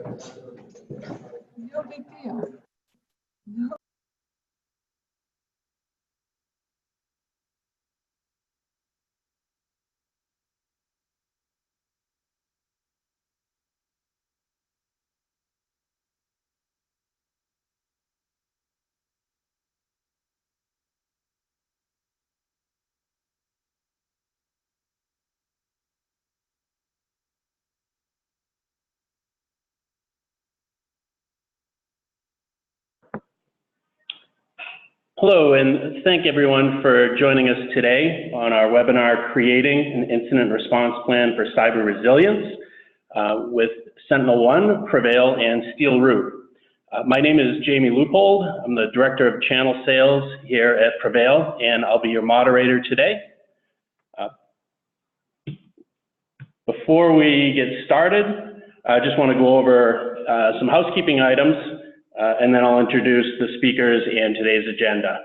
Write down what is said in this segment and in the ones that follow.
No big deal. No. Hello, and thank everyone for joining us today on our webinar, Creating an Incident Response Plan for Cyber Resilience with Sentinel One, PreVeil, and Steel Root. My name is Jamie Leupold. I'm the Director of Channel Sales here at PreVeil, and I'll be your moderator today. Before we get started, I just want to go over some housekeeping items, and then I'll introduce the speakers and today's agenda.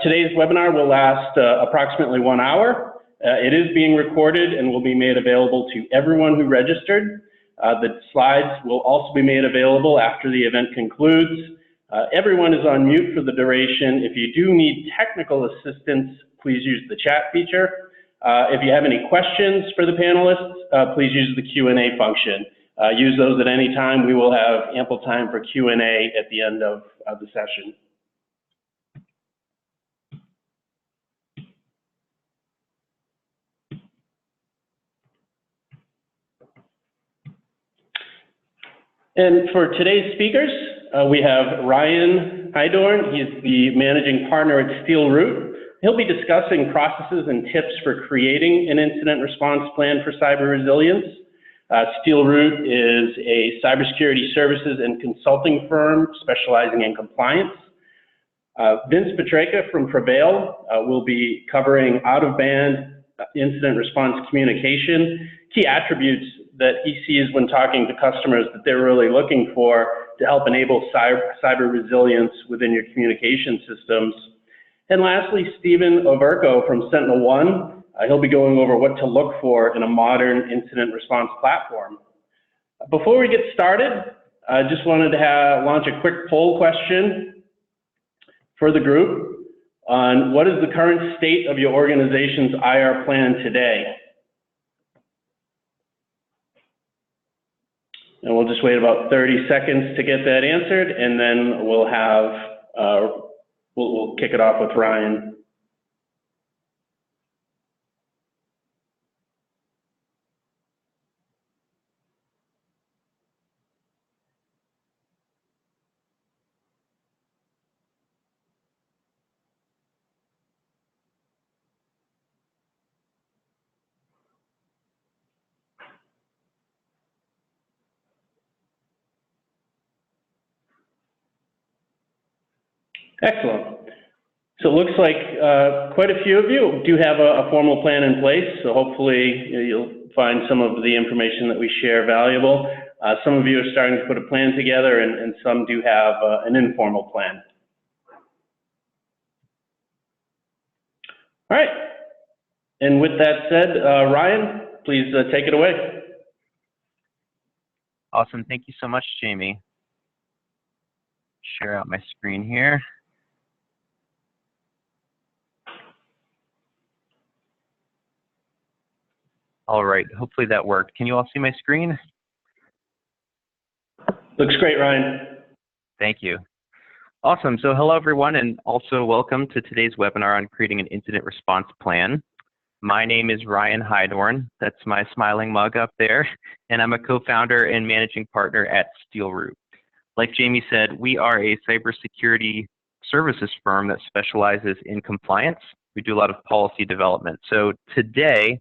Today's webinar will last approximately 1 hour. It is being recorded and will be made available to everyone who registered. The slides will also be made available after the event concludes. Everyone is on mute for the duration. If you do need technical assistance, please use the chat feature. If you have any questions for the panelists, please use the Q&A function. Use those at any time. We will have ample time for Q&A at the end of the session. And for today's speakers, we have Ryan Heidorn. He's the managing partner at Steel Root. He'll be discussing processes and tips for creating an incident response plan for cyber resilience. Steel Root is a cybersecurity services and consulting firm specializing in compliance. Vince Petreka from PreVeil will be covering out-of-band incident response communication, key attributes that he sees when talking to customers that they're really looking for to help enable cyber resilience within your communication systems. And lastly, Stephen Overko from Sentinel One. He'll be going over what to look for in a modern incident response platform. Before we get started, I just wanted to launch a quick poll question for the group on what is the current state of your organization's IR plan today? And we'll just wait about 30 seconds to get that answered, and then we'll have, we'll kick it off with Ryan. Excellent. So it looks like quite a few of you do have a formal plan in place, so hopefully you'll find some of the information that we share valuable. Some of you are starting to put a plan together, and some do have an informal plan. All right. And with that said, Ryan, please take it away. Awesome. Thank you so much, Jamie. Share out my screen here. All right, hopefully that worked. Can you all see my screen? Looks great, Ryan. Thank you. Awesome, so hello everyone, and also welcome to today's webinar on creating an incident response plan. My name is Ryan Heidorn, that's my smiling mug up there, and I'm a co-founder and managing partner at Steel Root. Like Jamie said, we are a cybersecurity services firm that specializes in compliance. We do a lot of policy development. So today,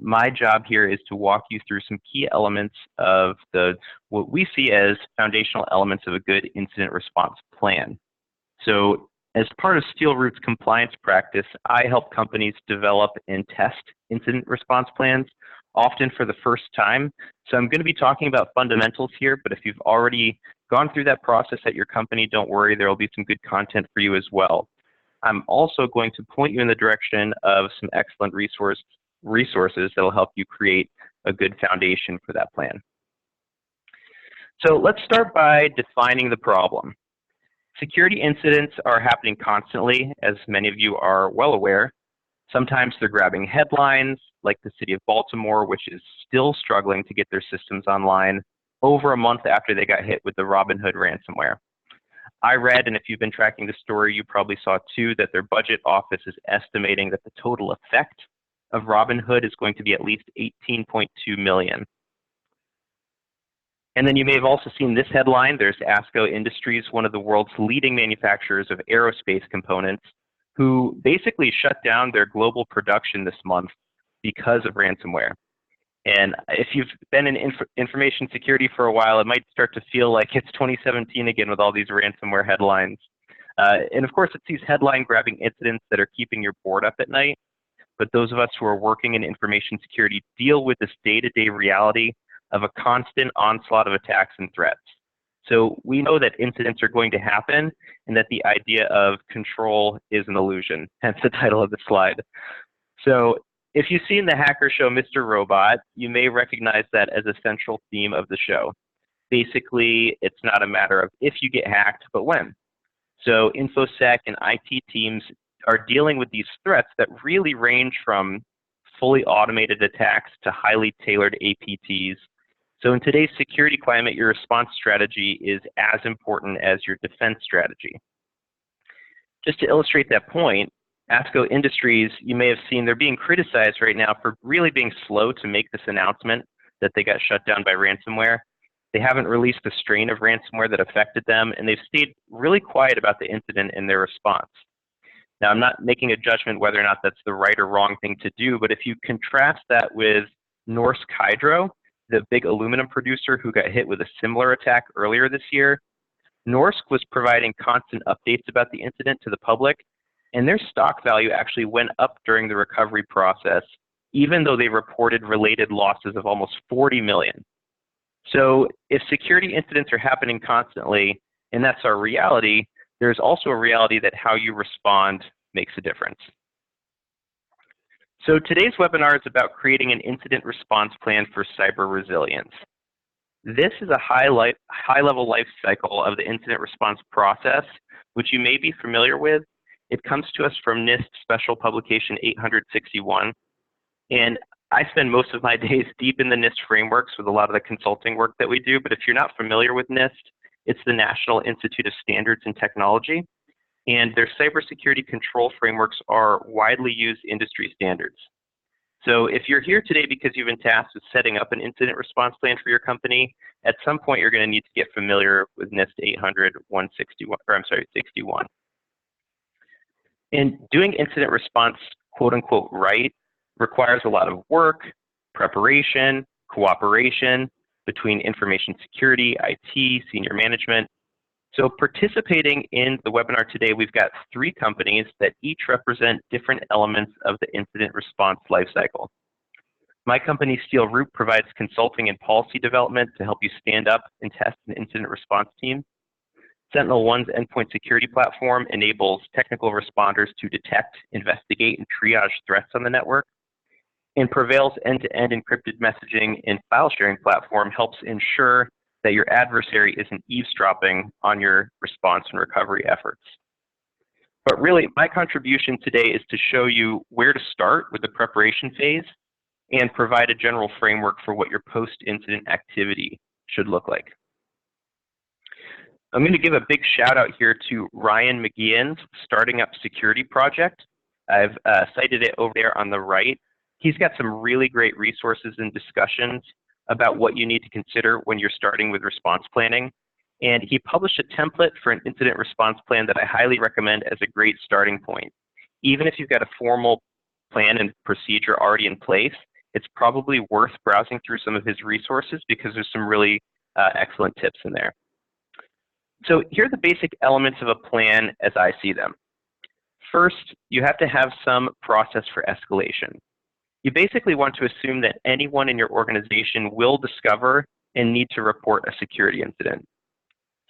my job here is to walk you through some key elements of what we see as foundational elements of a good incident response plan. So as part of Steel Root's compliance practice, I help companies develop and test incident response plans, often for the first time. So I'm going to be talking about fundamentals here, but if you've already gone through that process at your company, don't worry, there will be some good content for you as well. I'm also going to point you in the direction of some excellent resources that will help you create a good foundation for that plan. So let's start by defining the problem. Security incidents are happening constantly, as many of you are well aware. Sometimes they're grabbing headlines, like the city of Baltimore, which is still struggling to get their systems online over a month after they got hit with the Robinhood ransomware. I read, and if you've been tracking the story, you probably saw too, that their budget office is estimating that the total effect of Robinhood is going to be at least 18.2 million. And then you may have also seen this headline. There's ASCO Industries, one of the world's leading manufacturers of aerospace components, who basically shut down their global production this month because of ransomware. And if you've been in information security for a while, it might start to feel like it's 2017 again with all these ransomware headlines. And of course, it's these headline-grabbing incidents that are keeping your board up at night. But those of us who are working in information security deal with this day-to-day reality of a constant onslaught of attacks and threats. So we know that incidents are going to happen and that the idea of control is an illusion, hence the title of the slide. So if you've seen the hacker show Mr. Robot, you may recognize that as a central theme of the show. Basically, it's not a matter of if you get hacked, but when. So InfoSec and IT teams are dealing with these threats that really range from fully automated attacks to highly tailored APTs. So in today's security climate, your response strategy is as important as your defense strategy. Just to illustrate that point, ASCO Industries, you may have seen, they're being criticized right now for really being slow to make this announcement that they got shut down by ransomware. They haven't released the strain of ransomware that affected them, and they've stayed really quiet about the incident in their response. Now, I'm not making a judgment whether or not that's the right or wrong thing to do, but if you contrast that with Norsk Hydro, the big aluminum producer who got hit with a similar attack earlier this year, Norsk was providing constant updates about the incident to the public, and their stock value actually went up during the recovery process, even though they reported related losses of almost 40 million. So if security incidents are happening constantly, and that's our reality, there's also a reality that how you respond makes a difference. So today's webinar is about creating an incident response plan for cyber resilience. This is a high-level life cycle of the incident response process, which you may be familiar with. It comes to us from NIST Special Publication 861. And I spend most of my days deep in the NIST frameworks with a lot of the consulting work that we do. But if you're not familiar with NIST, it's the National Institute of Standards and Technology. And their cybersecurity control frameworks are widely used industry standards. So if you're here today because you've been tasked with setting up an incident response plan for your company, at some point you're going to need to get familiar with NIST 61. And doing incident response, quote unquote, right, requires a lot of work, preparation, cooperation between information security, IT, senior management. So participating in the webinar today, we've got 3 companies that each represent different elements of the incident response lifecycle. My company, Steel Root, provides consulting and policy development to help you stand up and test an incident response team. Sentinel One's endpoint security platform enables technical responders to detect, investigate, and triage threats on the network. And PreVeil's end-to-end encrypted messaging and file sharing platform helps ensure that your adversary isn't eavesdropping on your response and recovery efforts. But really, my contribution today is to show you where to start with the preparation phase and provide a general framework for what your post-incident activity should look like. I'm going to give a big shout out here to Ryan McGeehan's Starting Up Security project. I've cited it over there on the right. He's got some really great resources and discussions about what you need to consider when you're starting with response planning. And he published a template for an incident response plan that I highly recommend as a great starting point. Even if you've got a formal plan and procedure already in place, it's probably worth browsing through some of his resources because there's some really excellent tips in there. So here are the basic elements of a plan as I see them. First, you have to have some process for escalation. You basically want to assume that anyone in your organization will discover and need to report a security incident.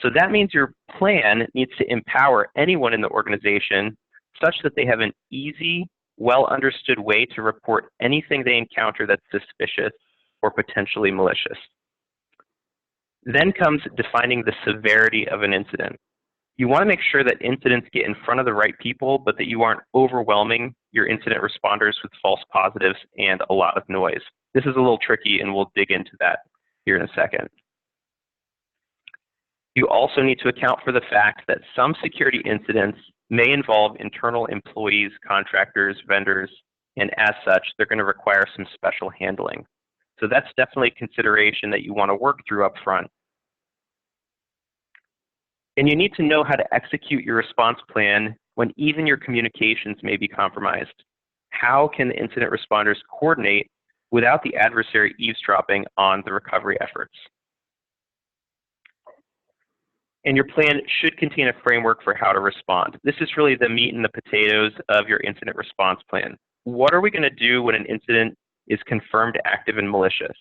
So that means your plan needs to empower anyone in the organization such that they have an easy, well-understood way to report anything they encounter that's suspicious or potentially malicious. Then comes defining the severity of an incident. You want to make sure that incidents get in front of the right people, but that you aren't overwhelming your incident responders with false positives and a lot of noise. This is a little tricky, and we'll dig into that here in a second. You also need to account for the fact that some security incidents may involve internal employees, contractors, vendors, and as such, they're going to require some special handling. So that's definitely a consideration that you want to work through up front. And you need to know how to execute your response plan when even your communications may be compromised. How can the incident responders coordinate without the adversary eavesdropping on the recovery efforts? And your plan should contain a framework for how to respond. This is really the meat and the potatoes of your incident response plan. What are we going to do when an incident is confirmed active and malicious?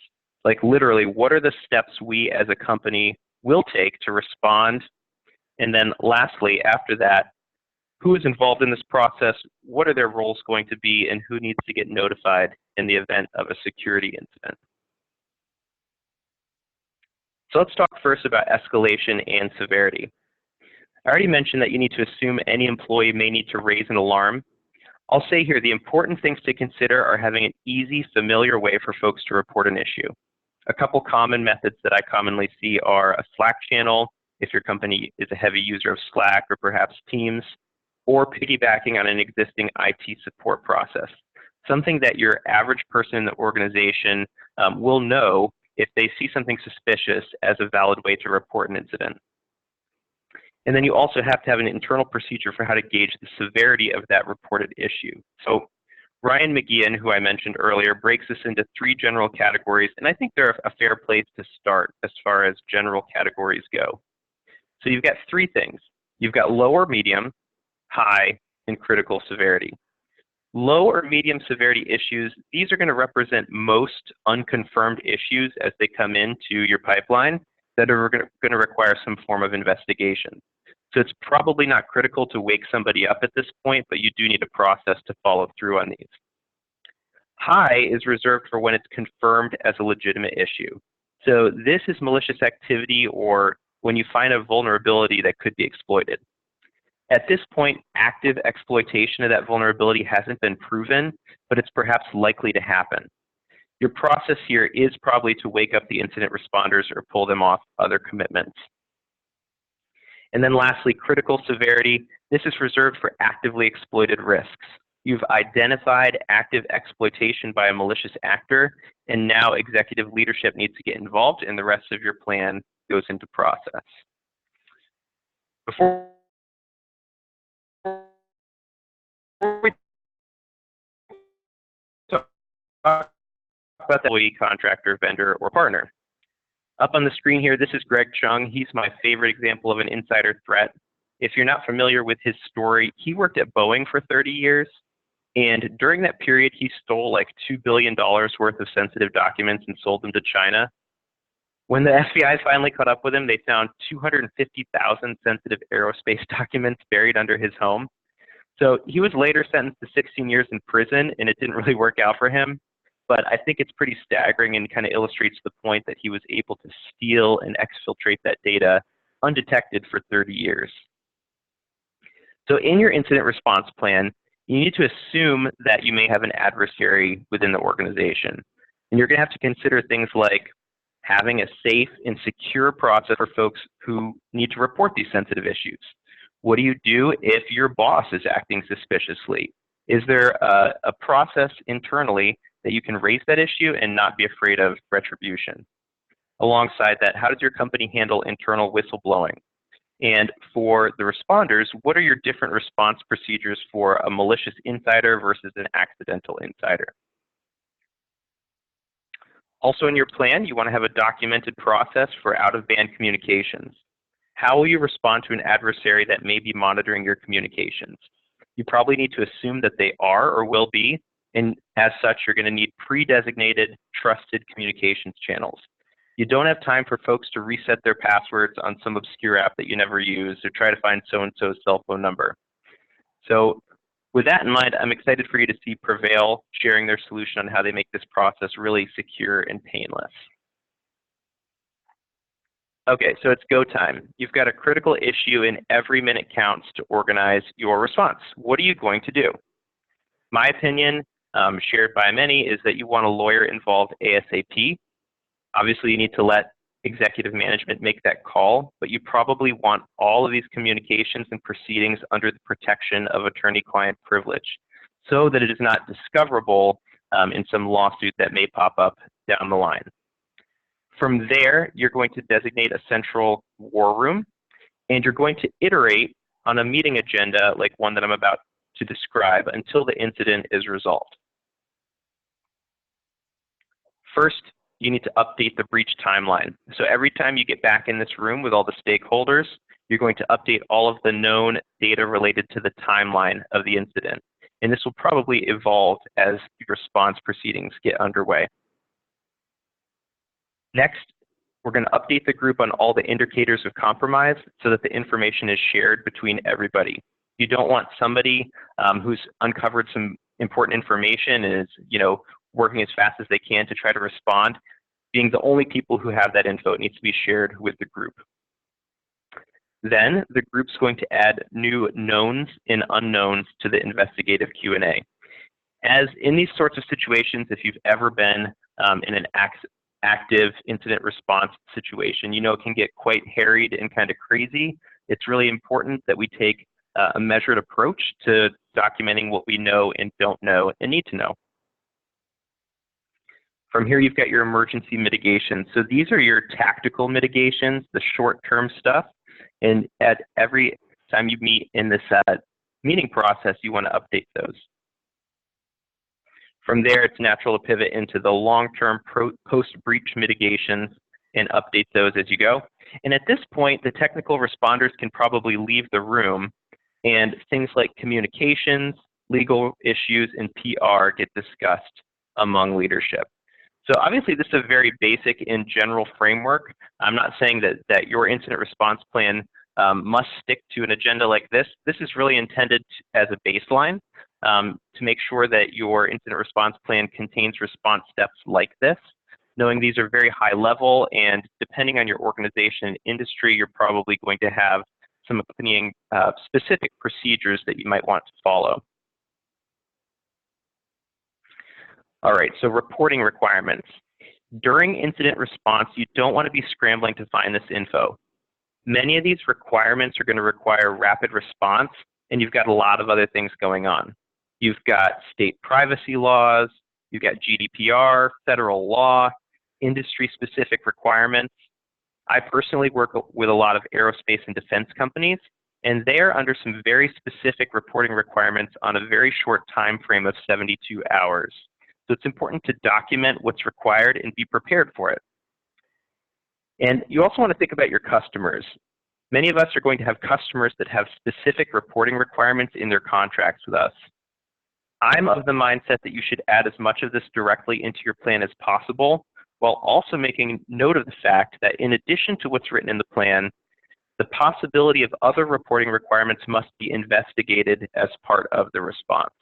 Like literally, what are the steps we as a company will take to respond? And then lastly, after that, who is involved in this process? What are their roles going to be, and who needs to get notified in the event of a security incident? So let's talk first about escalation and severity. I already mentioned that you need to assume any employee may need to raise an alarm. I'll say here the important things to consider are having an easy, familiar way for folks to report an issue. A couple common methods that I commonly see are a Slack channel, if your company is a heavy user of Slack or perhaps Teams, or piggybacking on an existing IT support process. Something that your average person in the organization will know if they see something suspicious as a valid way to report an incident. And then you also have to have an internal procedure for how to gauge the severity of that reported issue. So Ryan McGeehan, who I mentioned earlier, breaks this into 3 general categories, and I think they're a fair place to start as far as general categories go. So you've got 3 things. You've got low or medium, high, and critical severity. Low or medium severity issues, these are going to represent most unconfirmed issues as they come into your pipeline that are going to require some form of investigation. So it's probably not critical to wake somebody up at this point, but you do need a process to follow through on these. High is reserved for when it's confirmed as a legitimate issue. So this is malicious activity or when you find a vulnerability that could be exploited. At this point, active exploitation of that vulnerability hasn't been proven, but it's perhaps likely to happen. Your process here is probably to wake up the incident responders or pull them off other commitments. And then lastly, critical severity. This is reserved for actively exploited risks. You've identified active exploitation by a malicious actor, and now executive leadership needs to get involved, and the rest of your plan goes into process. Before we talk about the employee, contractor, vendor, or partner. Up on the screen here, this is Gregg Cheung. He's my favorite example of an insider threat. If you're not familiar with his story, he worked at Boeing for 30 years. And during that period, he stole like $2 billion worth of sensitive documents and sold them to China. When the FBI finally caught up with him, they found 250,000 sensitive aerospace documents buried under his home. So he was later sentenced to 16 years in prison, and it didn't really work out for him. But I think it's pretty staggering and kind of illustrates the point that he was able to steal and exfiltrate that data undetected for 30 years. So in your incident response plan, you need to assume that you may have an adversary within the organization. And you're going to have to consider things like having a safe and secure process for folks who need to report these sensitive issues. What do you do if your boss is acting suspiciously? Is there a process internally that you can raise that issue and not be afraid of retribution? Alongside that, how does your company handle internal whistleblowing? And for the responders, what are your different response procedures for a malicious insider versus an accidental insider? Also in your plan, you want to have a documented process for out-of-band communications. How will you respond to an adversary that may be monitoring your communications? You probably need to assume that they are or will be, and as such, you're going to need pre-designated, trusted communications channels. You don't have time for folks to reset their passwords on some obscure app that you never use or try to find so-and-so's cell phone number. So with that in mind, I'm excited for you to see PreVeil sharing their solution on how they make this process really secure and painless. Okay, so it's go time. You've got a critical issue and every minute counts to organize your response. What are you going to do? My opinion, shared by many, is that you want a lawyer involved ASAP. Obviously, you need to let executive management make that call, but you probably want all of these communications and proceedings under the protection of attorney-client privilege so that it is not discoverable in some lawsuit that may pop up down the line. From there, you're going to designate a central war room, and you're going to iterate on a meeting agenda like one that I'm about to describe until the incident is resolved. First, you need to update the breach timeline. So every time you get back in this room with all the stakeholders, you're going to update all of the known data related to the timeline of the incident. And this will probably evolve as the response proceedings get underway. Next, we're going to update the group on all the indicators of compromise so that the information is shared between everybody. You don't want somebody who's uncovered some important information and is, working as fast as they can to try to respond, being the only people who have that info. It needs to be shared with the group. Then the group's going to add new knowns and unknowns to the investigative Q&A. As in these sorts of situations, if you've ever been in an active incident response situation, it can get quite harried and kind of crazy. It's really important that we take a measured approach to documenting what we know and don't know and need to know. From here, you've got your emergency mitigation. So these are your tactical mitigations, the short-term stuff. And at every time you meet in this meeting process, you want to update those. From there, it's natural to pivot into the long-term post-breach mitigations and update those as you go. And at this point, the technical responders can probably leave the room, and things like communications, legal issues, and PR get discussed among leadership. So obviously, this is a very basic and general framework. I'm not saying that your incident response plan must stick to an agenda like this. This is really intended as a baseline to make sure that your incident response plan contains response steps like this, knowing these are very high level, and depending on your organization and industry, you're probably going to have some accompanying specific procedures that you might want to follow. All right, so reporting requirements. During incident response, you don't want to be scrambling to find this info. Many of these requirements are going to require rapid response, and you've got a lot of other things going on. You've got state privacy laws, you've got GDPR, federal law, industry-specific requirements. I personally work with a lot of aerospace and defense companies, and they're under some very specific reporting requirements on a very short time frame of 72 hours. So it's important to document what's required and be prepared for it. And you also want to think about your customers. Many of us are going to have customers that have specific reporting requirements in their contracts with us. I'm of the mindset that you should add as much of this directly into your plan as possible, while also making note of the fact that in addition to what's written in the plan, the possibility of other reporting requirements must be investigated as part of the response.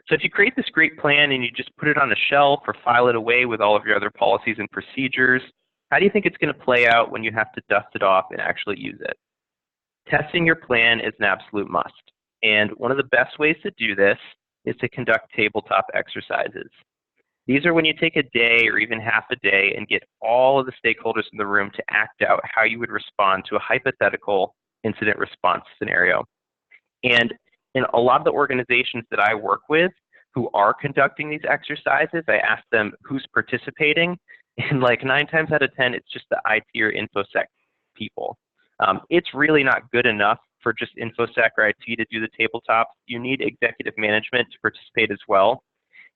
So if you create this great plan and you just put it on a shelf or file it away with all of your other policies and procedures, how do you think it's going to play out when you have to dust it off and actually use it? Testing your plan is an absolute must. And one of the best ways to do this is to conduct tabletop exercises. These are when you take a day or even half a day and get all of the stakeholders in the room to act out how you would respond to a hypothetical incident response scenario. And in a lot of the organizations that I work with who are conducting these exercises, I ask them who's participating, and like 9 times out of 10, it's just the IT or InfoSec people. It's really not good enough for just InfoSec or IT to do the tabletops. You need executive management to participate as well.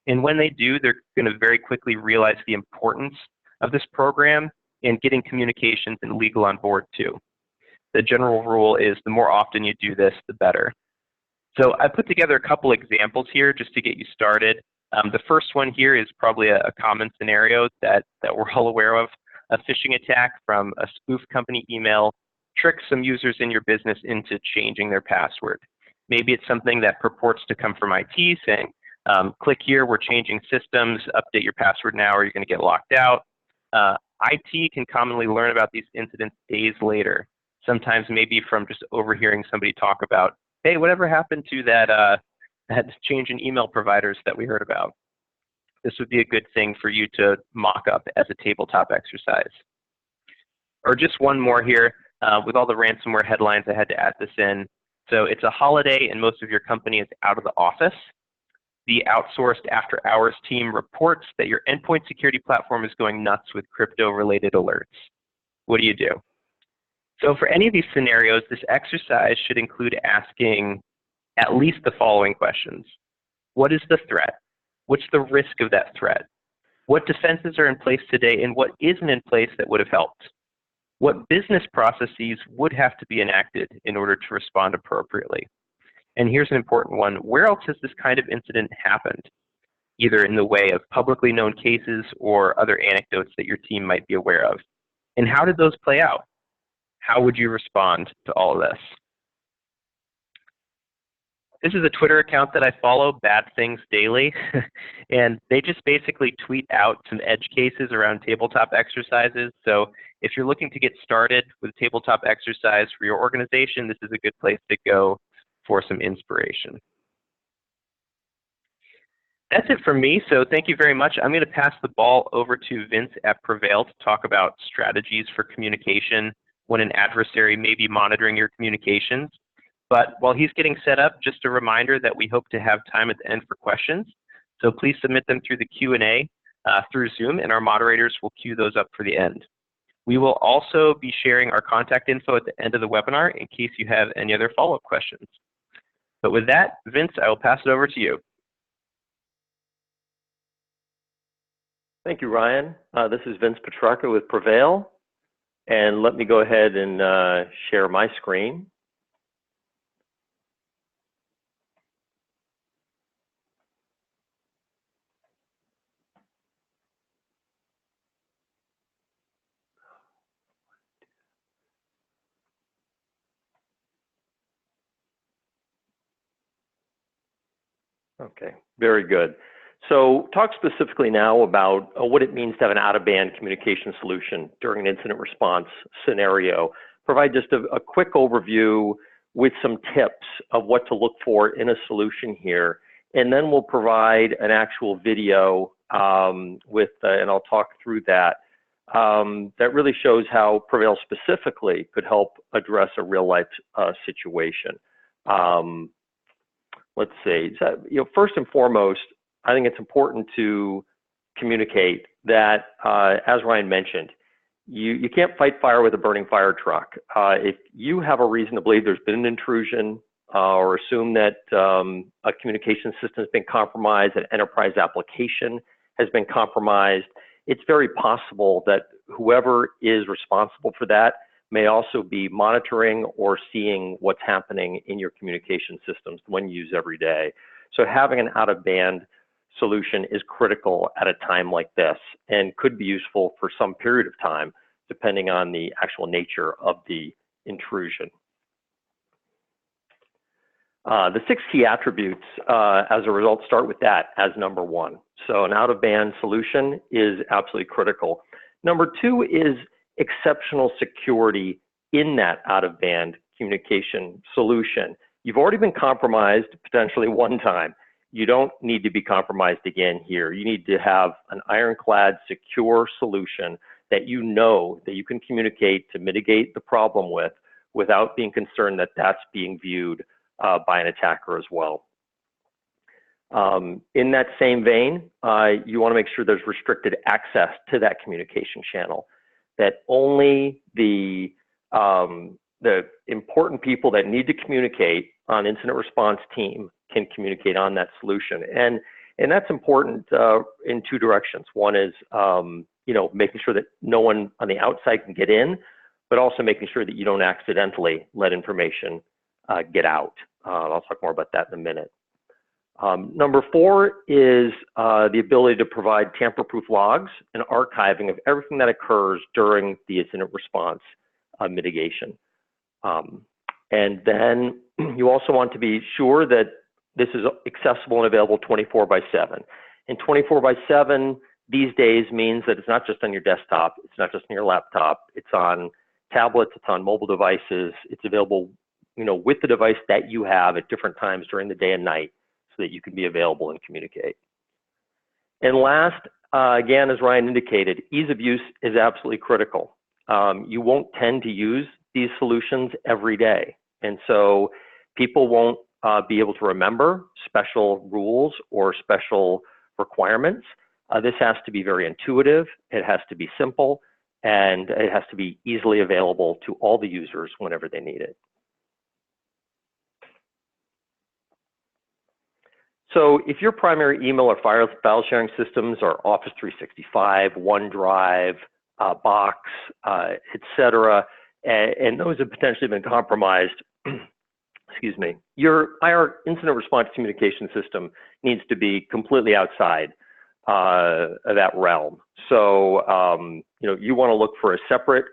And when they do, they're going to very quickly realize the importance of this program and getting communications and legal on board too. The general rule is the more often you do this, the better. So I put together a couple examples here just to get you started. The first one here is probably a common scenario that we're all aware of. A phishing attack from a spoof company email tricks some users in your business into changing their password. Maybe it's something that purports to come from IT saying, click here, we're changing systems, update your password now or you're going to get locked out. IT can commonly learn about these incidents days later, sometimes maybe from just overhearing somebody talk about, hey, whatever happened to that change in email providers that we heard about? This would be a good thing for you to mock up as a tabletop exercise. Or just one more here. With all the ransomware headlines, I had to add this in. So it's a holiday and most of your company is out of the office. The outsourced after-hours team reports that your endpoint security platform is going nuts with crypto-related alerts. What do you do? So for any of these scenarios, this exercise should include asking at least the following questions. What is the threat? What's the risk of that threat? What defenses are in place today and what isn't in place that would have helped? What business processes would have to be enacted in order to respond appropriately? And here's an important one. Where else has this kind of incident happened? Either in the way of publicly known cases or other anecdotes that your team might be aware of. And how did those play out? How would you respond to all of this? This is a Twitter account that I follow, Bad Things Daily, and they just basically tweet out some edge cases around tabletop exercises. So if you're looking to get started with a tabletop exercise for your organization, this is a good place to go for some inspiration. That's it for me, so thank you very much. I'm going to pass the ball over to Vince at PreVeil to talk about strategies for communication when an adversary may be monitoring your communications. But while he's getting set up, just a reminder that we hope to have time at the end for questions. So please submit them through the Q&A through Zoom, and our moderators will queue those up for the end. We will also be sharing our contact info at the end of the webinar in case you have any other follow-up questions. But with that, Vince, I will pass it over to you. Thank you, Ryan. This is Vince Petrarca with PreVeil. And let me go ahead and share my screen. Okay, very good. So talk specifically now about what it means to have an out-of-band communication solution during an incident response scenario. Provide just a quick overview with some tips of what to look for in a solution here. And then we'll provide an actual video and I'll talk through that. That really shows how PreVeil specifically could help address a real-life situation. Let's see. So, first and foremost, I think it's important to communicate that, as Ryan mentioned, you can't fight fire with a burning fire truck. If you have a reason to believe there's been an intrusion or assume that a communication system has been compromised, an enterprise application has been compromised, it's very possible that whoever is responsible for that may also be monitoring or seeing what's happening in your communication systems, the one you use every day. So having an out-of-band solution is critical at a time like this and could be useful for some period of time, depending on the actual nature of the intrusion. The 6 key attributes, as a result, start with that as number 1. So an out-of-band solution is absolutely critical. Number 2 is exceptional security in that out-of-band communication solution. You've already been compromised potentially one time. You don't need to be compromised again here. You need to have an ironclad, secure solution that you know that you can communicate to mitigate the problem with without being concerned that that's being viewed by an attacker as well. In that same vein, you want to make sure there's restricted access to that communication channel, that only the important people that need to communicate on incident response team can communicate on that solution. And that's important in 2 directions. One is, making sure that no one on the outside can get in, but also making sure that you don't accidentally let information get out. I'll talk more about that in a minute. Number 4 is the ability to provide tamper-proof logs and archiving of everything that occurs during the incident response mitigation. And then you also want to be sure that this is accessible and available 24/7. And 24/7 these days means that it's not just on your desktop, it's not just on your laptop, it's on tablets, it's on mobile devices, it's available, with the device that you have at different times during the day and night so that you can be available and communicate. And last, again, as Ryan indicated, ease of use is absolutely critical. You won't tend to use these solutions every day. And so people won't be able to remember special rules or special requirements. This has to be very intuitive, it has to be simple, and it has to be easily available to all the users whenever they need it. So if your primary email or file sharing systems are Office 365, OneDrive, Box, etc., and those have potentially been compromised, excuse me, your IR incident response communication system needs to be completely outside that realm. So, you want to look for a separate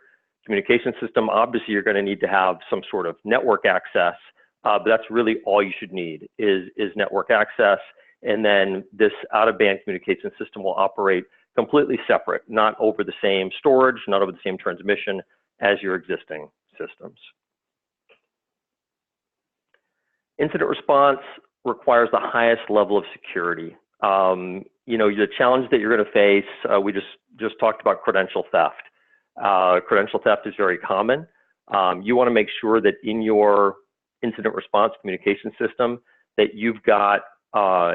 communication system. Obviously, you're going to need to have some sort of network access, but that's really all you should need is network access. And then this out-of-band communication system will operate completely separate, not over the same storage, not over the same transmission as your existing systems. Incident response requires the highest level of security. The challenge that you're going to face, we just talked about credential theft. Credential theft is very common. You want to make sure that in your incident response communication system that you've got,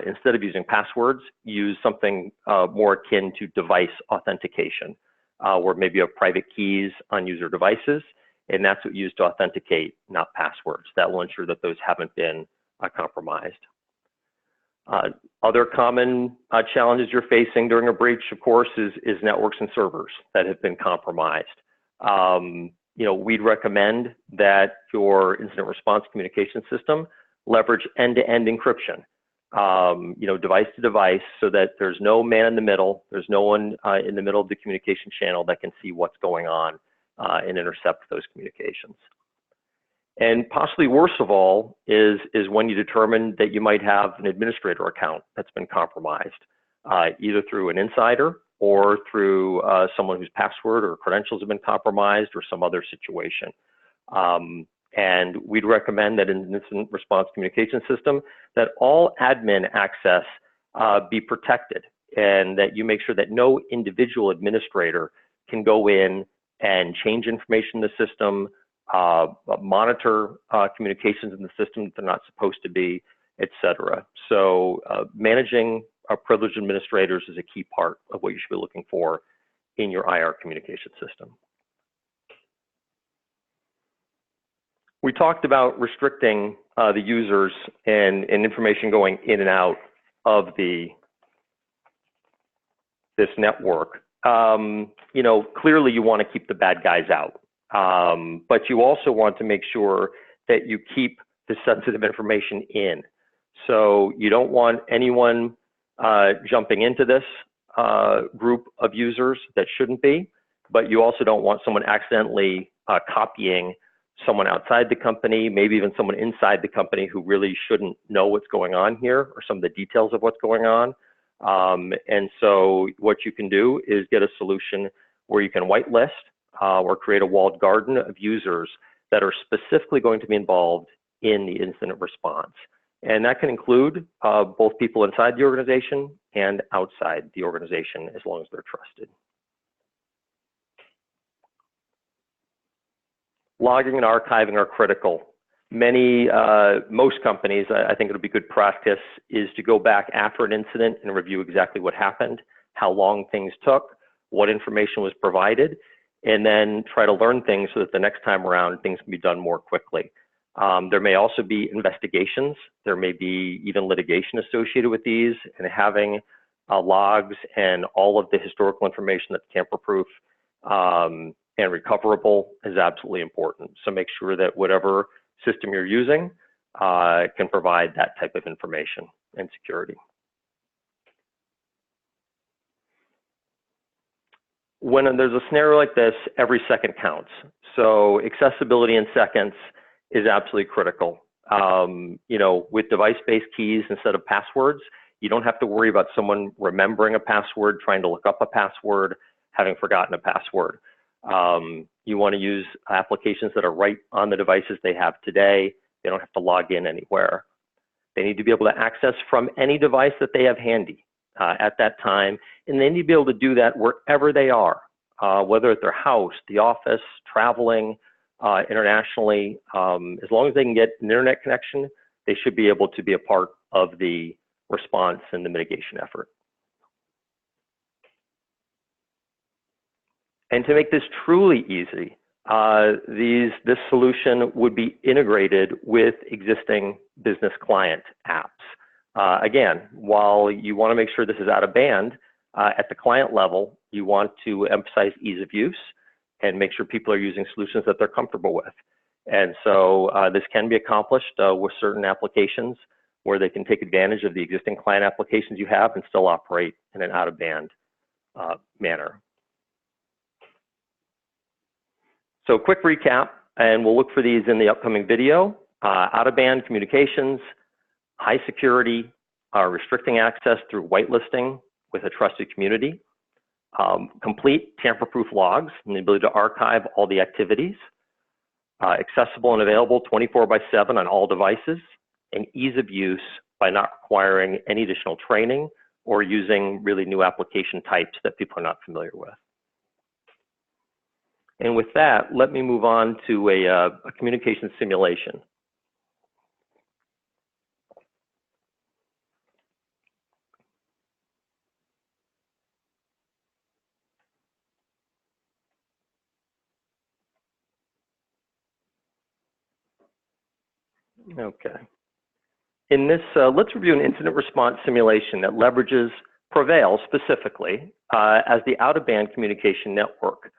instead of using passwords, use something more akin to device authentication, where maybe you have private keys on user devices, and that's what you use to authenticate, not passwords. That will ensure that those haven't been compromised. Other common challenges you're facing during a breach, of course, is networks and servers that have been compromised. We'd recommend that your incident response communication system leverage end-to-end encryption, device to device, so that there's no man in the middle, there's no one in the middle of the communication channel that can see what's going on and intercept those communications. And possibly worst of all is when you determine that you might have an administrator account that's been compromised, either through an insider or through someone whose password or credentials have been compromised or some other situation. And we'd recommend that in an incident response communication system that all admin access be protected, and that you make sure that no individual administrator can go in and change information in the system, monitor communications in the system that they're not supposed to be, etc. So managing privileged administrators is a key part of what you should be looking for in your IR communication system. We talked about restricting the users and information going in and out of this network. Clearly you want to keep the bad guys out, but you also want to make sure that you keep the sensitive information in. So you don't want anyone jumping into this group of users that shouldn't be, but you also don't want someone accidentally copying someone outside the company, maybe even someone inside the company who really shouldn't know what's going on here or some of the details of what's going on. And so what you can do is get a solution where you can whitelist or create a walled garden of users that are specifically going to be involved in the incident response. And that can include both people inside the organization and outside the organization, as long as they're trusted. Logging and archiving are critical. Most companies, I think it'll be good practice, is to go back after an incident and review exactly what happened, how long things took, what information was provided, and then try to learn things so that the next time around things can be done more quickly. There may also be investigations. There may be even litigation associated with these, and having logs and all of the historical information that's tamper-proof and recoverable is absolutely important. So make sure that whatever system you're using can provide that type of information and security. When there's a scenario like this, every second counts. So accessibility in seconds is absolutely critical. With device-based keys instead of passwords, You don't have to worry about someone remembering a password, trying to look up a password, having forgotten a password. You want to use applications that are right on the devices they have today. They don't have to log in anywhere. They need to be able to access from any device that they have handy at that time, and they need to be able to do that wherever they are, whether at their house, the office, traveling internationally. As long as they can get an internet connection, they should be able to be a part of the response and the mitigation effort. And to make this truly easy, this solution would be integrated with existing business client apps. Again, while you want to make sure this is out of band, at the client level, you want to emphasize ease of use and make sure people are using solutions that they're comfortable with. And so this can be accomplished with certain applications where they can take advantage of the existing client applications you have and still operate in an out-of-band manner. So quick recap, and we'll look for these in the upcoming video. Out-of-band communications, high security, restricting access through whitelisting with a trusted community, complete tamper-proof logs and the ability to archive all the activities, accessible and available 24/7 on all devices, and ease of use by not requiring any additional training or using really new application types that people are not familiar with. And with that, let me move on to a communication simulation. Okay. In this, let's review an incident response simulation that leverages PreVeil specifically as the out-of-band communication network.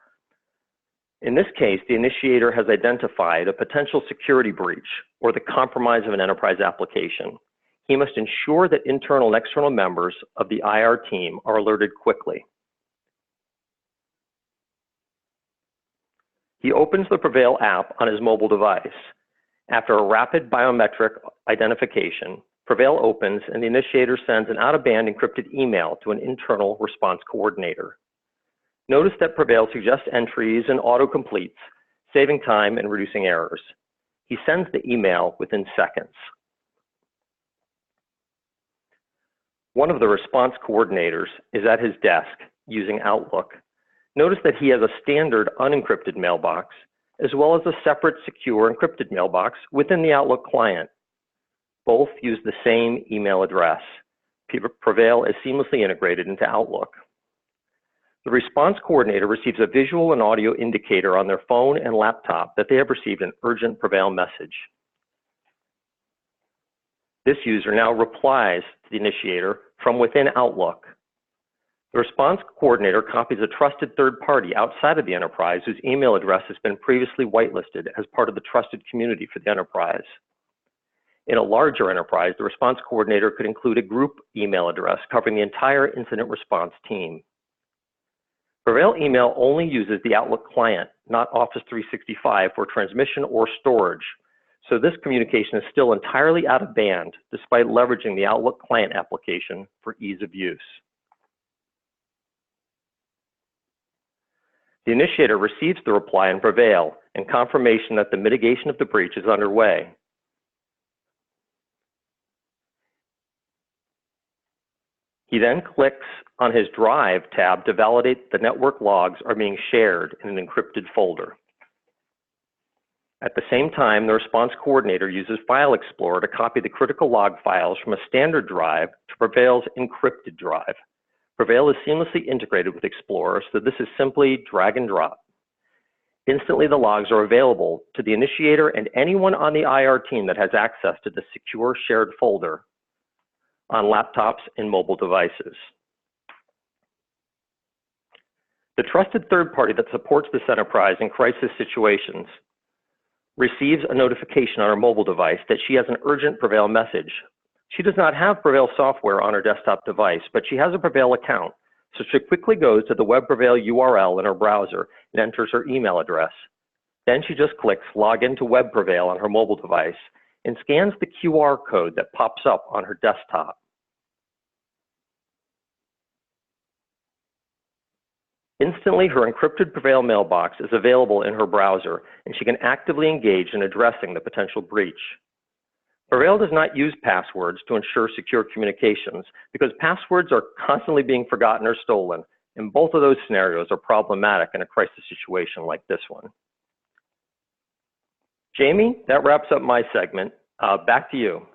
In this case, the initiator has identified a potential security breach or the compromise of an enterprise application. He must ensure that internal and external members of the IR team are alerted quickly. He opens the PreVeil app on his mobile device. After a rapid biometric identification, PreVeil opens and the initiator sends an out-of-band encrypted email to an internal response coordinator. Notice that PreVeil suggests entries and auto-completes, saving time and reducing errors. He sends the email within seconds. One of the response coordinators is at his desk using Outlook. Notice that he has a standard unencrypted mailbox, as well as a separate secure encrypted mailbox within the Outlook client. Both use the same email address. PreVeil is seamlessly integrated into Outlook. The response coordinator receives a visual and audio indicator on their phone and laptop that they have received an urgent PreVeil message. This user now replies to the initiator from within Outlook. The response coordinator copies a trusted third party outside of the enterprise whose email address has been previously whitelisted as part of the trusted community for the enterprise. In a larger enterprise, the response coordinator could include a group email address covering the entire incident response team. PreVeil email only uses the Outlook client, not Office 365 for transmission or storage. So this communication is still entirely out of band despite leveraging the Outlook client application for ease of use. The initiator receives the reply in PreVeil and confirmation that the mitigation of the breach is underway. He then clicks on his Drive tab to validate the network logs are being shared in an encrypted folder. At the same time, the response coordinator uses File Explorer to copy the critical log files from a standard drive to PreVeil's encrypted drive. PreVeil is seamlessly integrated with Explorer, so this is simply drag and drop. Instantly, the logs are available to the initiator and anyone on the IR team that has access to the secure shared folder on laptops and mobile devices. The trusted third party that supports this enterprise in crisis situations receives a notification on her mobile device that she has an urgent PreVeil message. She does not have PreVeil software on her desktop device, but she has a PreVeil account, so she quickly goes to the web PreVeil URL in her browser and enters her email address. Then she just clicks Log into web PreVeil on her mobile device and scans the QR code that pops up on her desktop. Instantly, her encrypted PreVeil mailbox is available in her browser, and she can actively engage in addressing the potential breach. PreVeil does not use passwords to ensure secure communications because passwords are constantly being forgotten or stolen, and both of those scenarios are problematic in a crisis situation like this one. Jamie, that wraps up my segment. Back to you.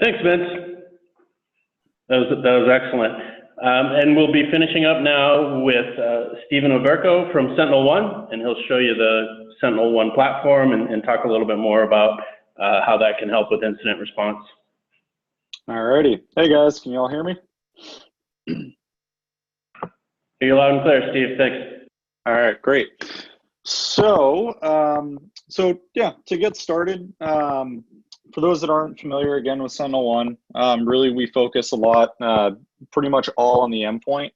Thanks, Vince. That was excellent. And we'll be finishing up now with Stephen Oberko from Sentinel One, and he'll show you the Sentinel One platform and talk a little bit more about how that can help with incident response. Alrighty. Hey guys, can you all hear me? Hear you loud and clear, Steve. Thanks. All right, great. So, yeah, to get started, for those that aren't familiar again with Sentinel One, really we focus a lot, pretty much all on the endpoint.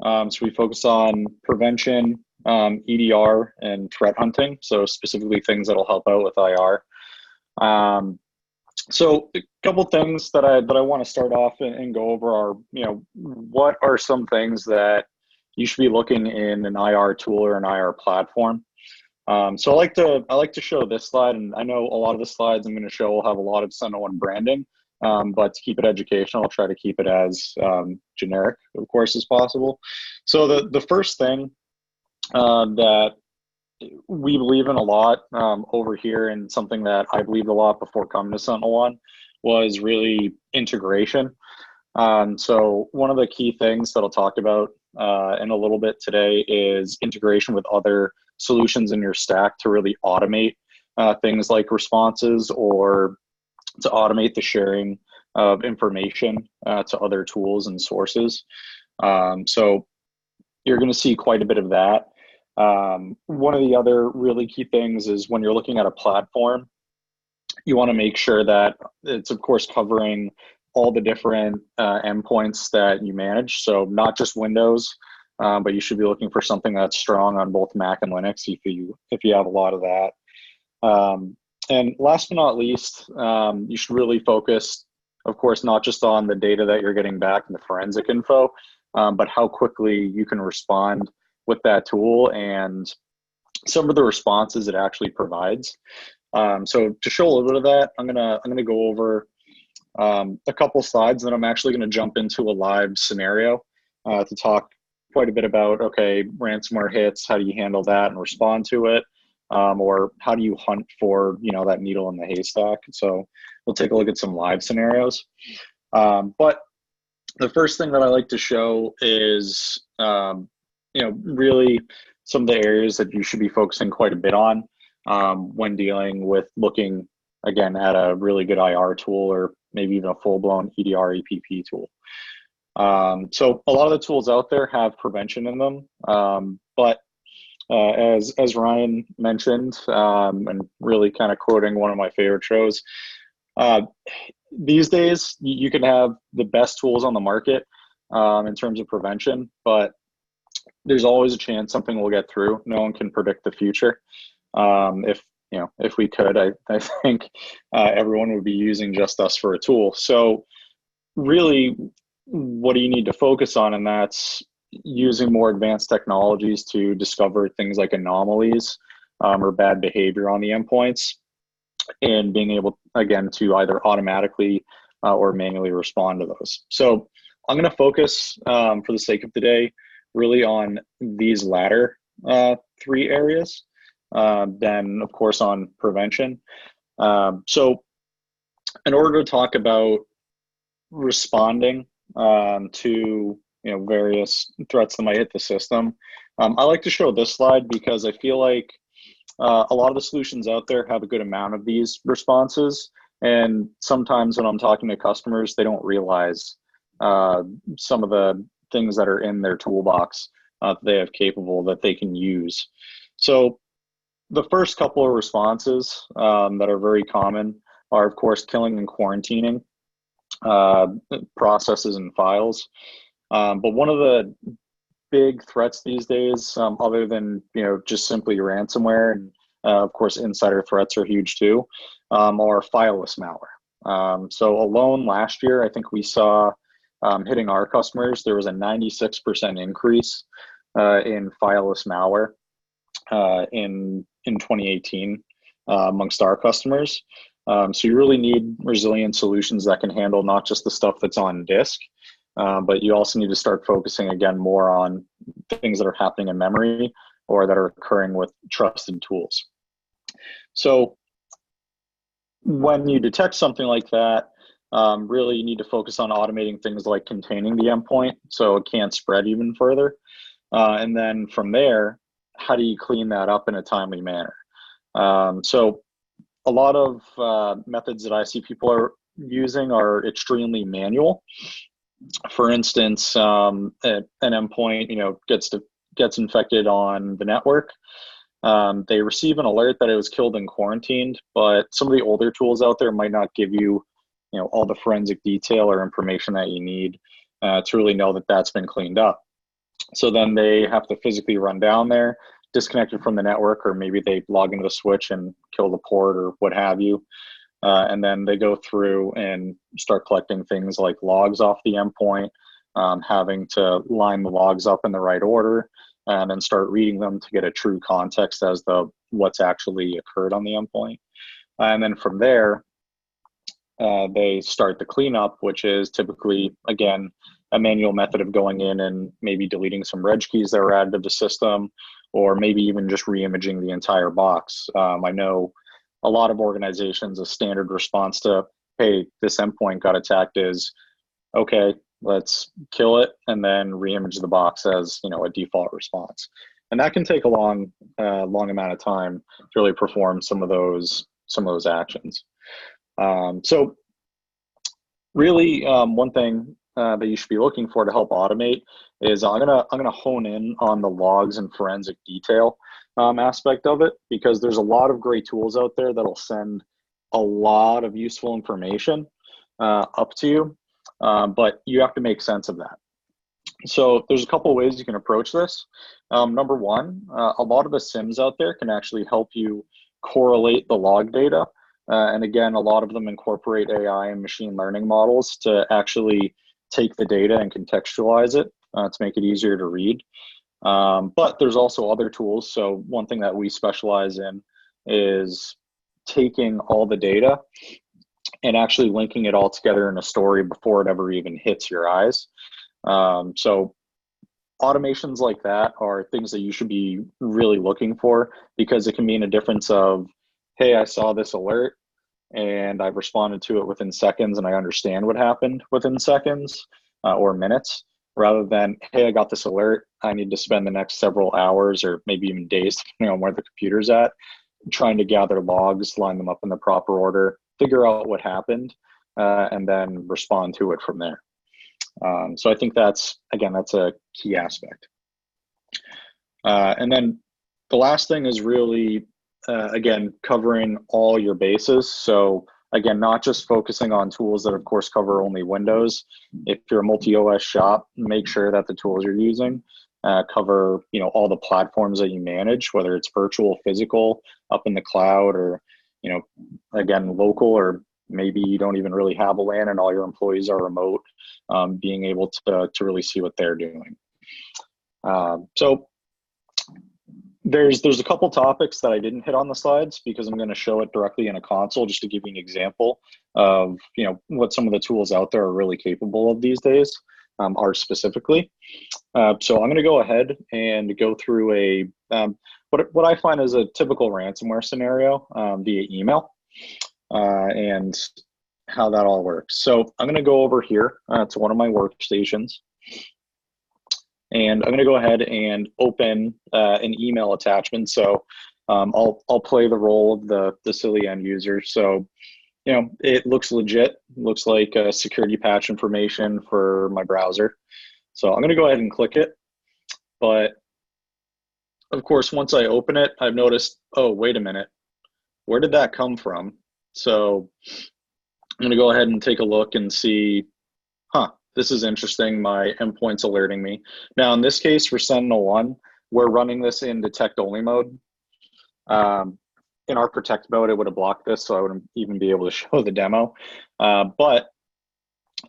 So we focus on prevention, EDR, and threat hunting. So specifically things that'll help out with IR. So a couple things that I want to start off and go over are, what are some things that you should be looking in an IR tool or an IR platform. So I like to show this slide, and I know a lot of the slides I'm going to show will have a lot of Sentinel One branding, but to keep it educational, I'll try to keep it as generic, of course, as possible. So the first thing that we believe in a lot over here, and something that I believed a lot before coming to Sentinel One, was really integration. So one of the key things that I'll talk about in a little bit today is integration with other solutions in your stack to really automate things like responses, or to automate the sharing of information to other tools and sources. So you're going to see quite a bit of that. One of the other really key things is when you're looking at a platform, you want to make sure that it's, of course, covering all the different endpoints that you manage. So not just Windows, but you should be looking for something that's strong on both Mac and Linux if you have a lot of that. And last but not least, you should really focus, of course, not just on the data that you're getting back in the forensic info, but how quickly you can respond with that tool and some of the responses it actually provides. So to show a little bit of that, I'm gonna go over a couple slides, and then I'm actually going to jump into a live scenario to talk quite a bit about, okay, ransomware hits, how do you handle that and respond to it, or how do you hunt for, that needle in the haystack. So we'll take a look at some live scenarios. But the first thing that I like to show is, really some of the areas that you should be focusing quite a bit on when dealing with looking, again, at a really good IR tool, or maybe even a full-blown EDR EPP tool. So a lot of the tools out there have prevention in them, but as Ryan mentioned, and really kind of quoting one of my favorite shows, these days you can have the best tools on the market in terms of prevention, but there's always a chance something will get through. No one can predict the future. If we could, I think everyone would be using just us for a tool. So really, what do you need to focus on? And that's using more advanced technologies to discover things like anomalies or bad behavior on the endpoints, and being able, again, to either automatically or manually respond to those. So I'm going to focus, for the sake of today, really on these latter three areas. Then, of course, on prevention. So in order to talk about responding to various threats that might hit the system, I like to show this slide because I feel like a lot of the solutions out there have a good amount of these responses, and sometimes when I'm talking to customers, they don't realize some of the things that are in their toolbox that they have capable that they can use. So the first couple of responses that are very common are, of course, killing and quarantining processes and files. But one of the big threats these days, other than just simply ransomware, and of course insider threats are huge too, are fileless malware. So alone last year, I think we saw hitting our customers, there was a 96% increase in fileless malware in 2018 amongst our customers. So you really need resilient solutions that can handle not just the stuff that's on disk, but you also need to start focusing again more on things that are happening in memory or that are occurring with trusted tools. So when you detect something like that, really you need to focus on automating things like containing the endpoint so it can't spread even further. And then from there, how do you clean that up in a timely manner? So a lot of methods that I see people are using are extremely manual. For instance, an endpoint, gets infected on the network. They receive an alert that it was killed and quarantined, but some of the older tools out there might not give you, all the forensic detail or information that you need to really know that that's been cleaned up. So then they have to physically run down there, disconnect it from the network, or maybe they log into the switch and kill the port or what have you. And then they go through and start collecting things like logs off the endpoint, having to line the logs up in the right order, and then start reading them to get a true context as to what's actually occurred on the endpoint. And then from there, they start the cleanup, which is typically, again, a manual method of going in and maybe deleting some reg keys that were added to the system, or maybe even just re-imaging the entire box. I know a lot of organizations, a standard response to, hey, this endpoint got attacked is, okay, let's kill it and then re-image the box as a default response. And that can take a long amount of time to really perform some of those actions. So really, one thing that you should be looking for to help automate is I'm gonna hone in on the logs and forensic detail aspect of it, because there's a lot of great tools out there that'll send a lot of useful information up to you, but you have to make sense of that. So there's a couple of ways you can approach this. Number one, a lot of the SIMs out there can actually help you correlate the log data. And again, a lot of them incorporate AI and machine learning models to actually take the data and contextualize it to make it easier to read. But there's also other tools. So one thing that we specialize in is taking all the data and actually linking it all together in a story before it ever even hits your eyes. So automations like that are things that you should be really looking for, because it can mean a difference of, hey, I saw this alert and I've responded to it within seconds and I understand what happened within seconds or minutes, rather than, hey, I got this alert, I need to spend the next several hours or maybe even days, depending on where the computer's at, trying to gather logs, line them up in the proper order, figure out what happened, and then respond to it from there. So I think that's a key aspect. And then the last thing is really, again, covering all your bases. So again, not just focusing on tools that of course cover only Windows. If you're a multi-OS shop, make sure that the tools you're using cover all the platforms that you manage, whether it's virtual, physical, up in the cloud, or again, local, or maybe you don't even really have a LAN and all your employees are remote, being able to really see what they're doing. So there's a couple topics that I didn't hit on the slides because I'm going to show it directly in a console just to give you an example of what some of the tools out there are really capable of these days, are specifically. So I'm going to go ahead and go through what I find is a typical ransomware scenario via email, and how that all works. So I'm going to go over here to one of my workstations, and I'm going to go ahead and open an email attachment. So I'll play the role of the silly end user. So it looks legit, looks like a security patch information for my browser. So I'm going to go ahead and click it. But of course, once I open it, I've noticed, oh, wait a minute, where did that come from? So I'm going to go ahead and take a look and see, this is interesting. My endpoint's alerting me. Now, in this case, for Sentinel One, we're running this in detect only mode. In our protect mode, it would have blocked this, so I wouldn't even be able to show the demo. But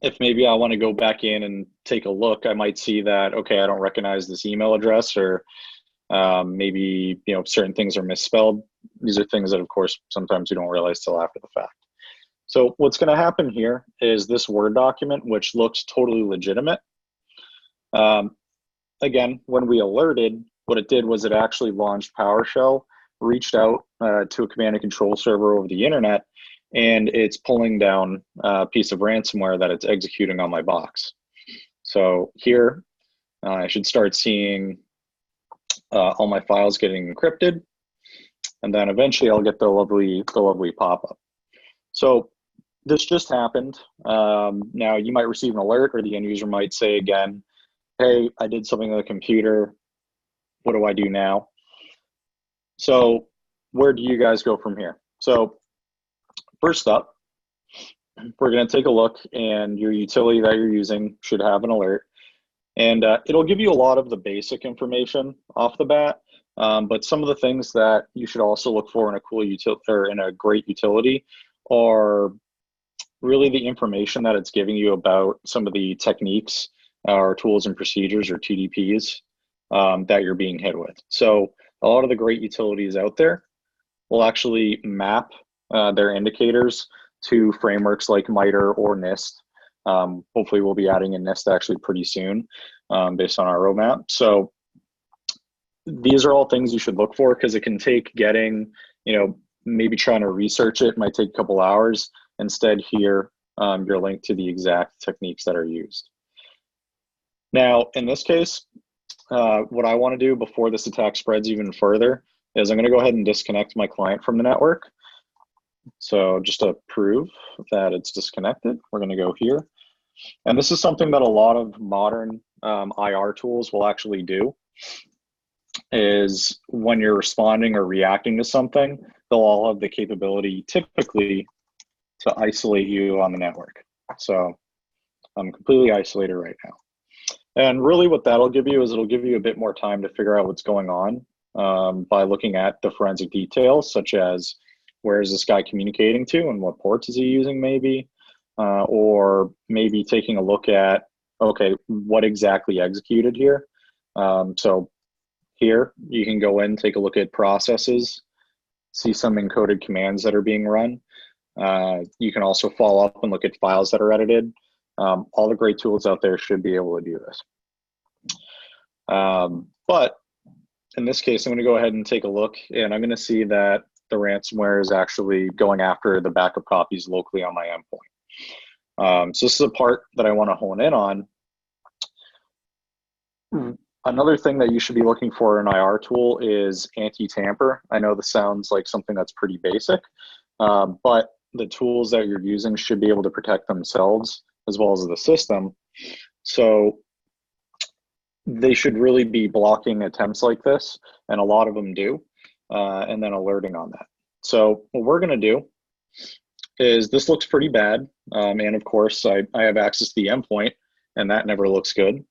if maybe I want to go back in and take a look, I might see that, okay, I don't recognize this email address, or maybe, you know, certain things are misspelled. These are things that, of course, sometimes you don't realize till after the fact. So what's going to happen here is this Word document, which looks totally legitimate. Again, when we alerted, what it did was it actually launched PowerShell, reached out to a command and control server over the internet, and it's pulling down a piece of ransomware that it's executing on my box. So here, I should start seeing all my files getting encrypted, and then eventually I'll get the lovely pop-up. So this just happened. Now you might receive an alert, or the end user might say again, hey, I did something on the computer. What do I do now? So where do you guys go from here? So first up, we're going to take a look, and your utility that you're using should have an alert. And it'll give you a lot of the basic information off the bat, but some of the things that you should also look for in a cool utility, or in a great utility, are really the information that it's giving you about some of the techniques or tools and procedures, or TDPs, that you're being hit with. So a lot of the great utilities out there will actually map their indicators to frameworks like MITRE or NIST. Hopefully we'll be adding in NIST actually pretty soon, based on our roadmap. So these are all things you should look for, because it can take getting, you know, maybe trying to research it might take a couple hours. Instead here, you're linked to the exact techniques that are used. Now, in this case, what I want to do before this attack spreads even further is I'm going to go ahead and disconnect my client from the network. So just to prove that it's disconnected, we're going to go here. And this is something that a lot of modern IR tools will actually do, is when you're responding or reacting to something, they'll all have the capability typically to isolate you on the network. So I'm completely isolated right now. And really what that'll give you is it'll give you a bit more time to figure out what's going on, by looking at the forensic details, such as where is this guy communicating to and what ports is he using maybe, or maybe taking a look at, okay, what exactly executed here. So here you can go in, take a look at processes, see some encoded commands that are being run. You can also follow up and look at files that are edited. All the great tools out there should be able to do this. But in this case, I'm going to go ahead and take a look, and I'm going to see that the ransomware is actually going after the backup copies locally on my endpoint. So this is a part that I want to hone in on. Another thing that you should be looking for in an IR tool is anti-tamper. I know this sounds like something that's pretty basic, but the tools that you're using should be able to protect themselves as well as the system. So they should really be blocking attempts like this, and a lot of them do, and then alerting on that. So what we're going to do is, this looks pretty bad, and of course I have access to the endpoint, and that never looks good.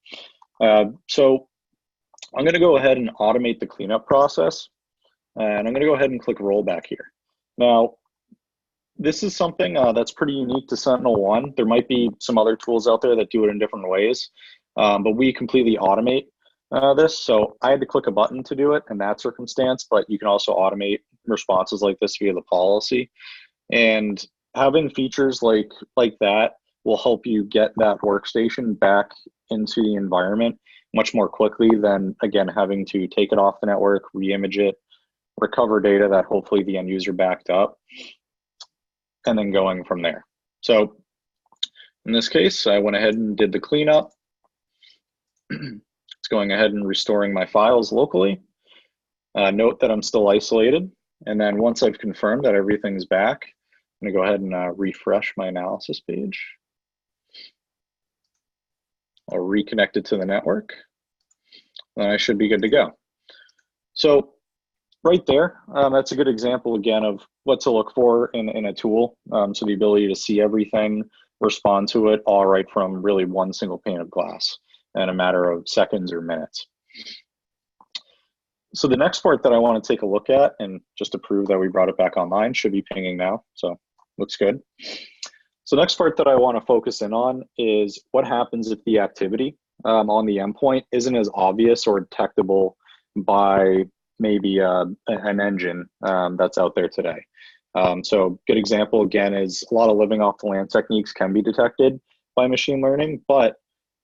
So I'm going to go ahead and automate the cleanup process, and I'm going to go ahead and click rollback here. Now, this is something that's pretty unique to Sentinel One. There might be some other tools out there that do it in different ways, but we completely automate this. So I had to click a button to do it in that circumstance, but you can also automate responses like this via the policy. And having features like that will help you get that workstation back into the environment much more quickly than, again, having to take it off the network, re-image it, recover data that hopefully the end user backed up, and then going from there. So in this case, I went ahead and did the cleanup. It's going ahead and restoring my files locally. Note that I'm still isolated. And then once I've confirmed that everything's back, I'm gonna go ahead and refresh my analysis page. I'll reconnect it to the network. Then I should be good to go. So right there, that's a good example again of what to look for in a tool. So the ability to see everything, respond to it all right from really one single pane of glass in a matter of seconds or minutes. So the next part that I want to take a look at, and just to prove that we brought it back online, should be pinging now. So looks good. So next part that I want to focus in on is what happens if the activity on the endpoint isn't as obvious or detectable by maybe an engine that's out there today. So good example again is a lot of living off the land techniques can be detected by machine learning, but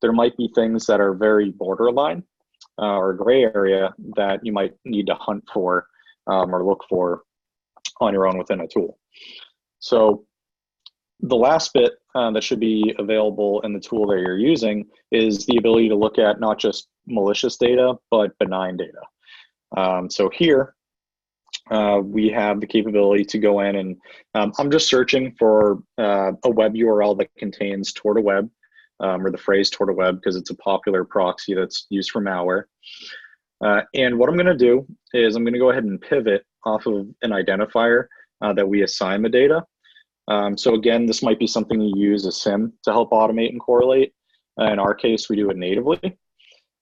there might be things that are very borderline or gray area that you might need to hunt for or look for on your own within a tool. So the last bit that should be available in the tool that you're using is the ability to look at not just malicious data, but benign data. So here we have the capability to go in and I'm just searching for a web URL that contains TortaWeb or the phrase TortaWeb because it's a popular proxy that's used for malware. And what I'm going to do is I'm going to go ahead and pivot off of an identifier that we assign the data. So again, this might be something you use a SIM to help automate and correlate. In our case, we do it natively.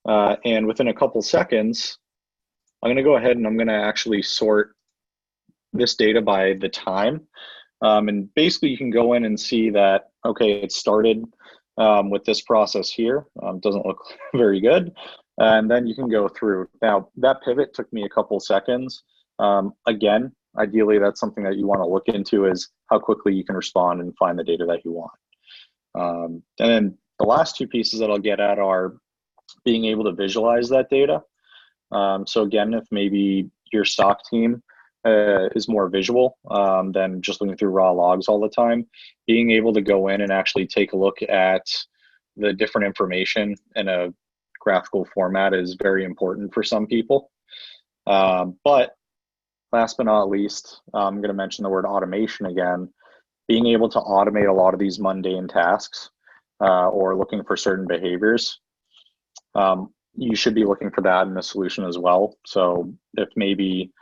And within a couple seconds, I'm going to go ahead and I'm going to actually sort this data by the time. And basically, you can go in and see that, okay, it started with this process here. Doesn't look very good. And then you can go through. Now, that pivot took me a couple seconds. Again, ideally, that's something that you want to look into is how quickly you can respond and find the data that you want. And then the last two pieces that I'll get at are being able to visualize that data. So again, if maybe your SOC team is more visual than just looking through raw logs all the time, being able to go in and actually take a look at the different information in a graphical format is very important for some people. But last but not least, I'm going to mention the word automation again. Being able to automate a lot of these mundane tasks or looking for certain behaviors, you should be looking for that in the solution as well. So if maybe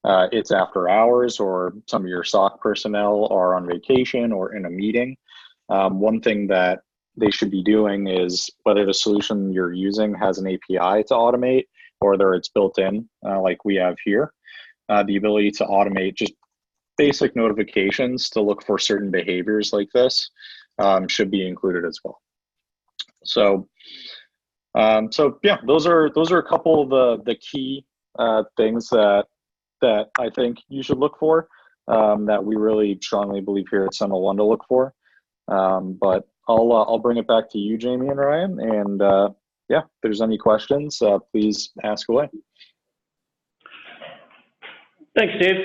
it's after hours or some of your SOC personnel are on vacation or in a meeting, one thing that they should be doing is whether the solution you're using has an API to automate or whether it's built in like we have here. The ability to automate just basic notifications to look for certain behaviors like this should be included as well. So, so yeah, those are a couple of the key things that I think you should look for that we really strongly believe here at Sentinel One to look for. But I'll bring it back to you, Jamie and Ryan, and yeah, if there's any questions, please ask away. Thanks, Dave.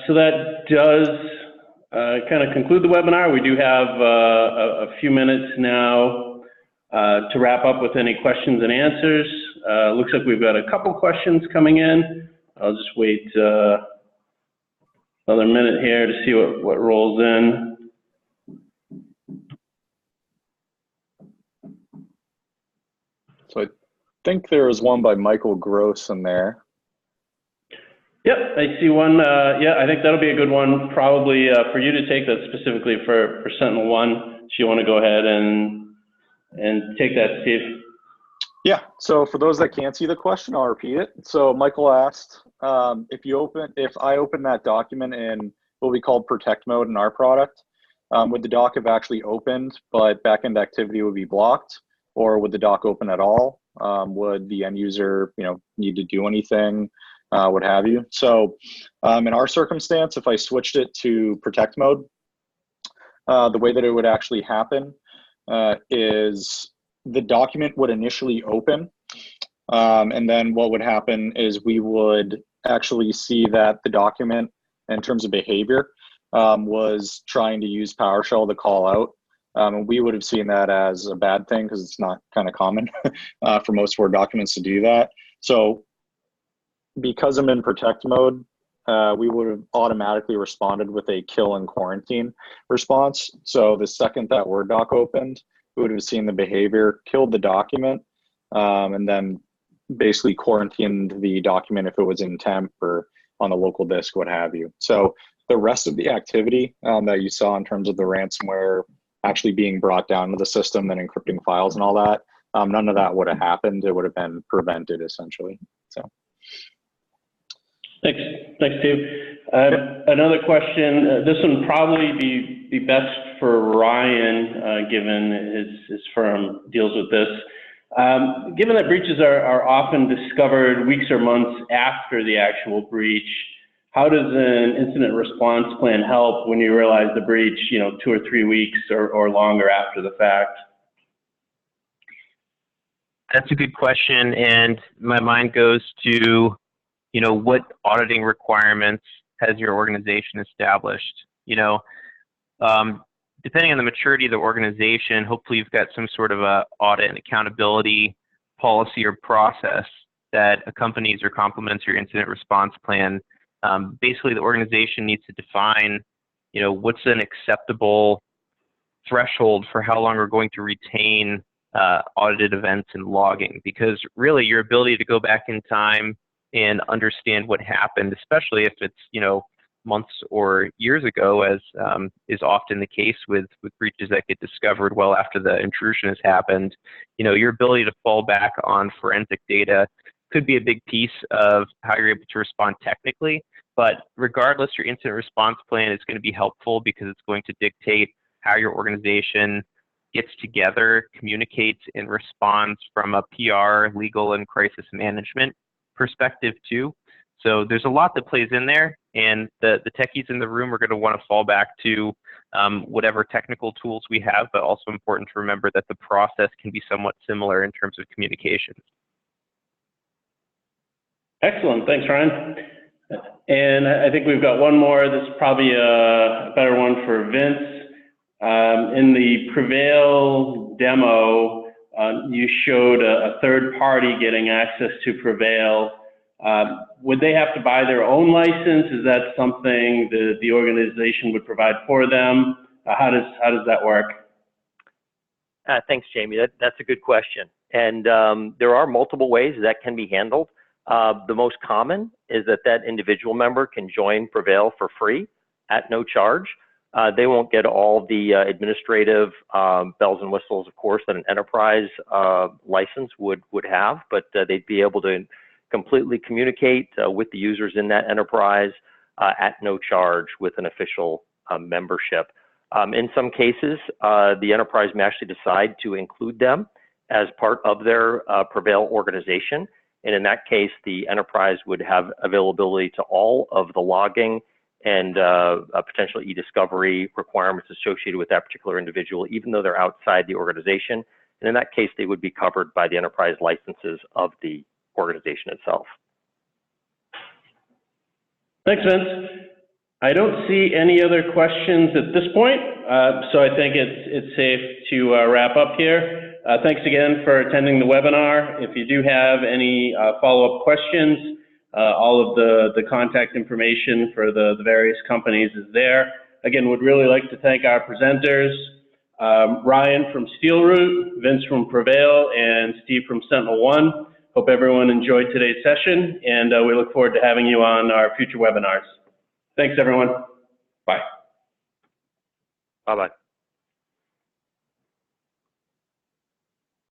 So that does kind of conclude the webinar. We do have a few minutes now to wrap up with any questions and answers. Looks like we've got a couple questions coming in. I'll just wait another minute here to see what rolls in. So I think there was one by Michael Gross in there. Yep, I see one. Yeah, I think that'll be a good one, probably for you to take that specifically for Sentinel One. So you want to go ahead and take that, Steve? Yeah, so for those that can't see the question, I'll repeat it. So Michael asked, if I open that document in what we call protect mode in our product, would the doc have actually opened, but backend activity would be blocked? Or would the doc open at all? Would the end user, need to do anything, what have you? So in our circumstance, if I switched it to protect mode, the way that it would actually happen is the document would initially open. And then what would happen is we would actually see that the document, in terms of behavior, was trying to use PowerShell to call out. And we would have seen that as a bad thing because it's not kind of common for most of our documents to do that. So because I'm in protect mode, we would have automatically responded with a kill and quarantine response. So the second that Word doc opened, we would have seen the behavior, killed the document, and then basically quarantined the document if it was in temp or on the local disk, what have you. So the rest of the activity that you saw in terms of the ransomware actually being brought down to the system and encrypting files and all that, none of that would have happened. It would have been prevented essentially. So. Thanks, Steve. Another question. This one probably be best for Ryan, given his firm deals with this. Given that breaches are often discovered weeks or months after the actual breach, how does an incident response plan help when you realize the breach, 2 or 3 weeks or longer after the fact? That's a good question, and my mind goes to, what auditing requirements has your organization established? Depending on the maturity of the organization, hopefully you've got some sort of a audit and accountability policy or process that accompanies or complements your incident response plan. Basically, the organization needs to define, what's an acceptable threshold for how long we're going to retain audited events and logging, because really your ability to go back in time and understand what happened, especially if it's, months or years ago, as is often the case with breaches that get discovered well after the intrusion has happened, your ability to fall back on forensic data could be a big piece of how you're able to respond technically. But regardless, your incident response plan is going to be helpful because it's going to dictate how your organization gets together, communicates, and responds from a PR, legal, and crisis management perspective too. So there's a lot that plays in there, and the techies in the room are going to want to fall back to whatever technical tools we have, but also important to remember that the process can be somewhat similar in terms of communication. Excellent, thanks, Ryan. And I think we've got one more. This is probably a better one for Vince. In the PreVeil demo, you showed a third party getting access to PreVeil. Would they have to buy their own license? Is that something the organization would provide for them? How does that work? Thanks, Jamie. That's a good question. And there are multiple ways that can be handled. The most common is that individual member can join PreVeil for free at no charge. They won't get all the administrative bells and whistles, of course, that an enterprise license would have, but they'd be able to completely communicate with the users in that enterprise at no charge with an official membership. In some cases, the enterprise may actually decide to include them as part of their PreVeil organization. And in that case, the enterprise would have availability to all of the logging and potential e-discovery requirements associated with that particular individual, even though they're outside the organization. And in that case, they would be covered by the enterprise licenses of the organization itself. Thanks, Vince. I don't see any other questions at this point, so I think it's safe to wrap up here. Thanks again for attending the webinar. If you do have any follow-up questions, all of the contact information for the various companies is there. Again, would really like to thank our presenters, Ryan from Steel Root, Vince from PreVeil, and Steve from Sentinel One. Hope everyone enjoyed today's session, and we look forward to having you on our future webinars. Thanks, everyone. Bye. Bye-bye.